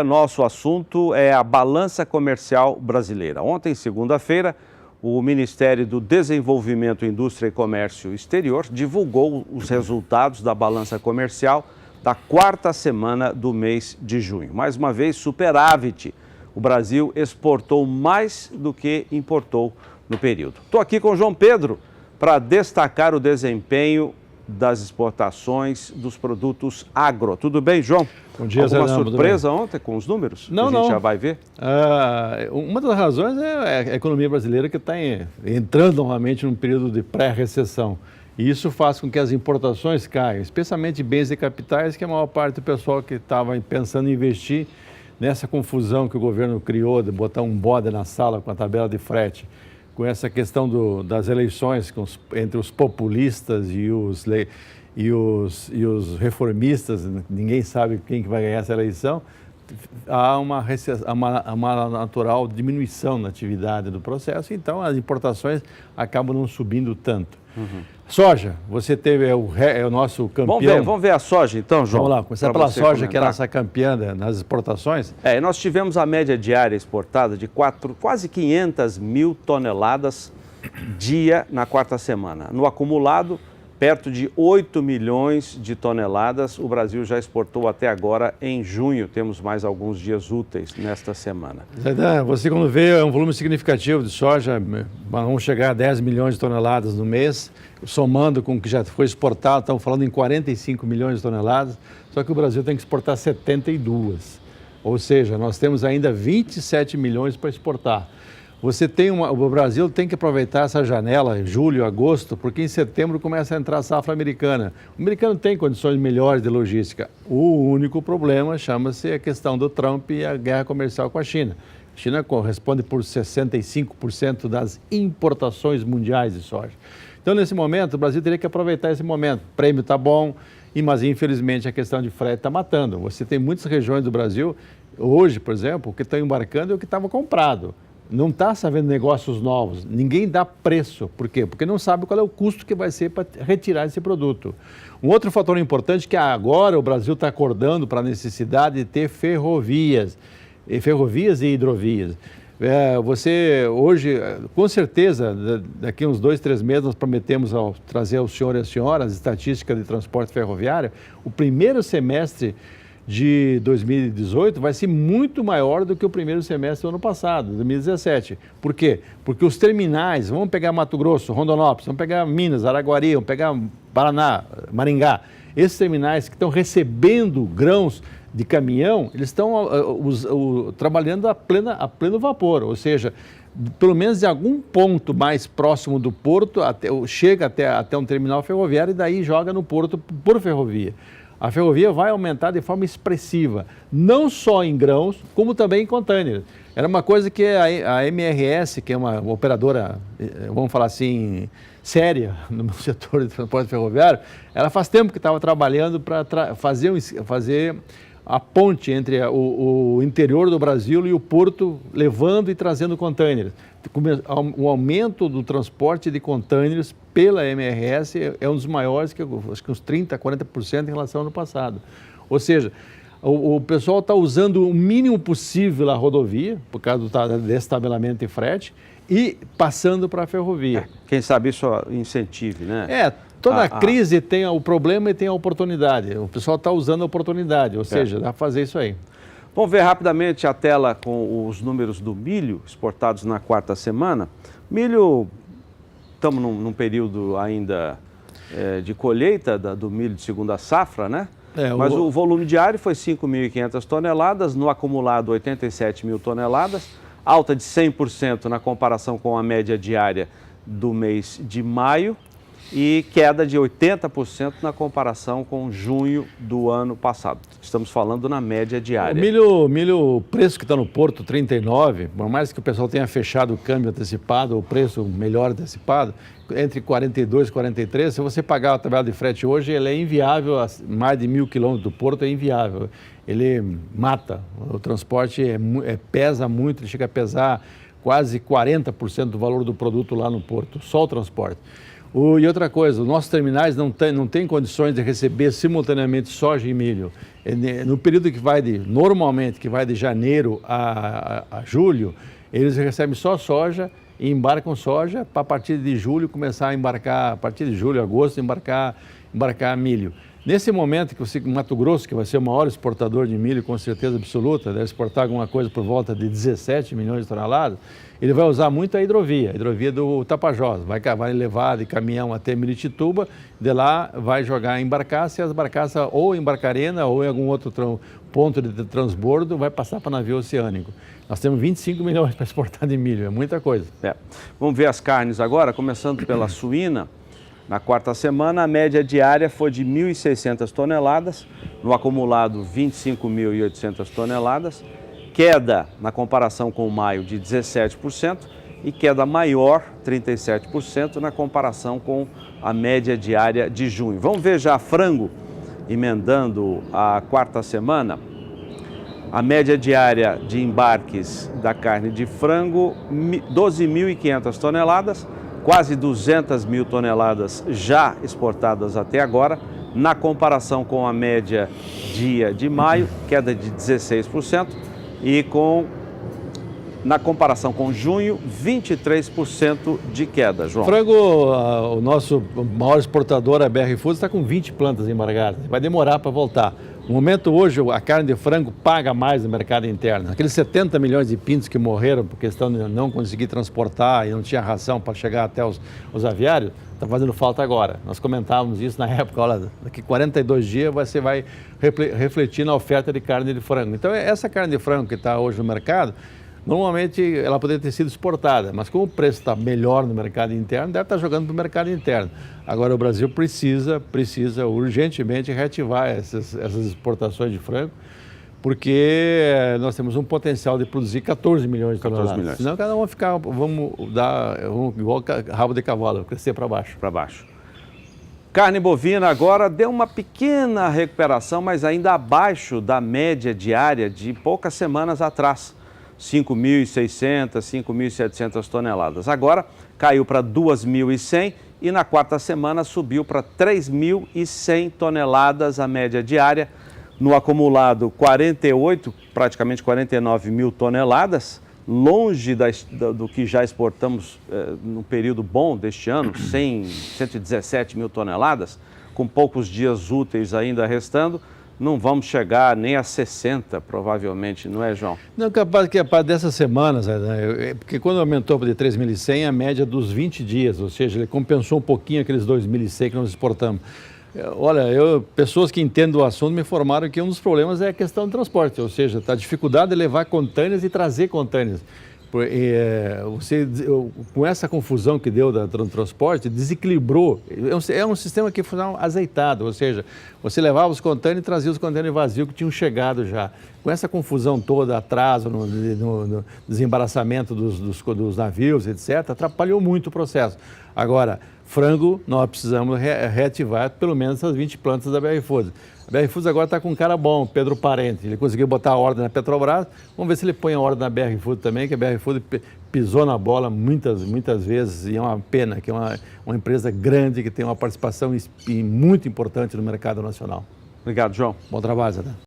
Nosso assunto é a balança comercial brasileira. Ontem, segunda-feira, o Ministério do Desenvolvimento, Indústria e Comércio Exterior divulgou os resultados da balança comercial da quarta semana do mês de junho. Mais uma vez, superávit. O Brasil exportou mais do que importou no período. Estou aqui com o João Pedro para destacar o desempenho das exportações dos produtos agro. Tudo bem, João? Bom dia, Alguma surpresa ontem com os números? Não, a gente já vai ver? Uma das razões é a economia brasileira que está entrando novamente num período de pré-recessão. E isso faz com que as importações caiam, especialmente bens e capitais, que a maior parte do pessoal que estava pensando em investir nessa confusão que o governo criou de botar um bode na sala com a tabela de frete, com essa questão das eleições entre os populistas e os reformistas, ninguém sabe quem que vai ganhar essa eleição, há uma natural diminuição na atividade do processo, então as importações acabam não subindo tanto. Soja, você teve o nosso campeão. Vamos ver a soja então, João. Vamos lá, começar pela soja, que é a nossa campeã nas exportações. Nós tivemos a média diária exportada de quase 500 mil toneladas dia na quarta semana. No acumulado, perto de 8 milhões de toneladas, o Brasil já exportou até agora em junho. Temos mais alguns dias úteis nesta semana. Você quando vê é um volume significativo de soja, vamos chegar a 10 milhões de toneladas no mês, somando com o que já foi exportado, estamos falando em 45 milhões de toneladas, só que o Brasil tem que exportar 72. Ou seja, nós temos ainda 27 milhões para exportar. O Brasil tem que aproveitar essa janela, julho, agosto, porque em setembro começa a entrar a safra americana. O americano tem condições melhores de logística. O único problema chama-se a questão do Trump e a guerra comercial com a China. A China corresponde por 65% das importações mundiais de soja. Então, nesse momento, o Brasil teria que aproveitar esse momento. O prêmio está bom, mas infelizmente a questão de frete está matando. Você tem muitas regiões do Brasil, hoje, por exemplo, o que estão embarcando é o que estava comprado. Não está sabendo negócios novos, ninguém dá preço. Por quê? Porque não sabe qual é o custo que vai ser para retirar esse produto. Um outro fator importante é que agora o Brasil está acordando para a necessidade de ter ferrovias e hidrovias. Você hoje, com certeza, daqui uns 2, 3 meses, nós prometemos trazer ao senhor e à senhora as estatísticas de transporte ferroviário. O primeiro semestre de 2018 vai ser muito maior do que o primeiro semestre do ano passado, 2017. Por quê? Porque os terminais, vamos pegar Mato Grosso, Rondonópolis, vamos pegar Minas, Araguari, vamos pegar Paraná, Maringá, esses terminais que estão recebendo grãos de caminhão, eles estão trabalhando a pleno vapor, ou seja, pelo menos de algum ponto mais próximo do porto, chega até um terminal ferroviário e daí joga no porto por ferrovia. A ferrovia vai aumentar de forma expressiva, não só em grãos, como também em contêineres. Era uma coisa que a MRS, que é uma operadora, vamos falar assim, séria no setor de transporte ferroviário, ela faz tempo que estava trabalhando para fazer a ponte entre o interior do Brasil e o porto, levando e trazendo contêineres. O aumento do transporte de contêineres pela MRS é um dos maiores, acho que uns 30%, 40% em relação ao ano passado. Ou seja, o pessoal está usando o mínimo possível a rodovia, por causa do destabelamento de frete, e passando para a ferrovia. Quem sabe isso incentive, né? Toda crise tem o problema e tem a oportunidade. O pessoal está usando a oportunidade, ou seja, dá para fazer isso aí. Vamos ver rapidamente a tela com os números do milho exportados na quarta semana. Milho, estamos num período ainda de colheita do milho de segunda safra, né? Mas o volume diário foi 5.500 toneladas, no acumulado 87 mil toneladas, alta de 100% na comparação com a média diária do mês de maio e queda de 80% na comparação com junho do ano passado. Estamos falando na média diária. O preço que está no Porto, 39, por mais que o pessoal tenha fechado o câmbio antecipado, o preço melhor antecipado, entre 42 e 43, se você pagar a tabela de frete hoje, ele é inviável, mais de 1.000 quilômetros do Porto é inviável. Ele mata, o transporte pesa muito, ele chega a pesar quase 40% do valor do produto lá no Porto, só o transporte. E outra coisa, os nossos terminais não têm condições de receber simultaneamente soja e milho. No período normalmente, que vai de janeiro a julho, eles recebem só soja e embarcam soja para a partir de julho começar a embarcar, a partir de julho, agosto, embarcar milho. Nesse momento que o Mato Grosso, que vai ser o maior exportador de milho com certeza absoluta, deve exportar alguma coisa por volta de 17 milhões de toneladas, ele vai usar muito a hidrovia do Tapajós, vai levar de caminhão até Miritituba, de lá vai jogar em barcaça e as barcaças ou em Barcarena ou em algum outro ponto de transbordo vai passar para navio oceânico. Nós temos 25 milhões para exportar de milho, é muita coisa. Vamos ver as carnes agora, começando pela suína. Na quarta semana, a média diária foi de 1.600 toneladas, no acumulado 25.800 toneladas, queda na comparação com maio de 17% e queda maior, 37%, na comparação com a média diária de junho. Vamos ver já frango, emendando a quarta semana. A média diária de embarques da carne de frango, 12.500 toneladas, quase 200 mil toneladas já exportadas até agora, na comparação com a média dia de maio, queda de 16%, e na comparação com junho, 23% de queda, João. Frango, o nosso maior exportador, a BR Foods, está com 20 plantas embargadas, vai demorar para voltar. No momento hoje, a carne de frango paga mais no mercado interno. Aqueles 70 milhões de pintos que morreram por questão de não conseguir transportar e não tinha ração para chegar até os aviários, está fazendo falta agora. Nós comentávamos isso na época, olha, daqui 42 dias você vai refletir na oferta de carne de frango. Então, essa carne de frango que está hoje no mercado, normalmente ela poderia ter sido exportada, mas como o preço está melhor no mercado interno, deve estar jogando para o mercado interno. Agora o Brasil precisa urgentemente reativar essas exportações de frango, porque nós temos um potencial de produzir 14 milhões de toneladas. Senão cada um vamos igual rabo de cavalo, crescer para baixo. Para baixo. Carne bovina agora deu uma pequena recuperação, mas ainda abaixo da média diária de poucas semanas atrás. 5.600, 5.700 toneladas. Agora caiu para 2.100 e na quarta semana subiu para 3.100 toneladas a média diária. No acumulado, 48, praticamente 49 mil toneladas, longe do que já exportamos no período bom deste ano, 117 mil toneladas, com poucos dias úteis ainda restando. Não vamos chegar nem a 60, provavelmente, não é, João? Não, capaz dessas semanas, né? Porque quando aumentou de 3.100, a média dos 20 dias, ou seja, ele compensou um pouquinho aqueles 2.100 que nós exportamos. Olha, pessoas que entendem o assunto me informaram que um dos problemas é a questão do transporte, ou seja, a dificuldade de levar contêineres e trazer contêineres. Com essa confusão que deu do transporte, desequilibrou. É um sistema que foi azeitado, ou seja, você levava os contêineres e trazia os contêineres vazios que tinham chegado já. Com essa confusão toda, atraso no desembaraçamento dos navios, etc., atrapalhou muito o processo. Agora, frango, nós precisamos reativar pelo menos essas 20 plantas da BR Foods. A BR Foods agora está com um cara bom, Pedro Parente. Ele conseguiu botar a ordem na Petrobras. Vamos ver se ele põe a ordem na BR Foods também, que a BR Foods pisou na bola muitas vezes e é uma pena, que é uma empresa grande que tem uma participação muito importante no mercado nacional. Obrigado, João. Bom trabalho, Zé.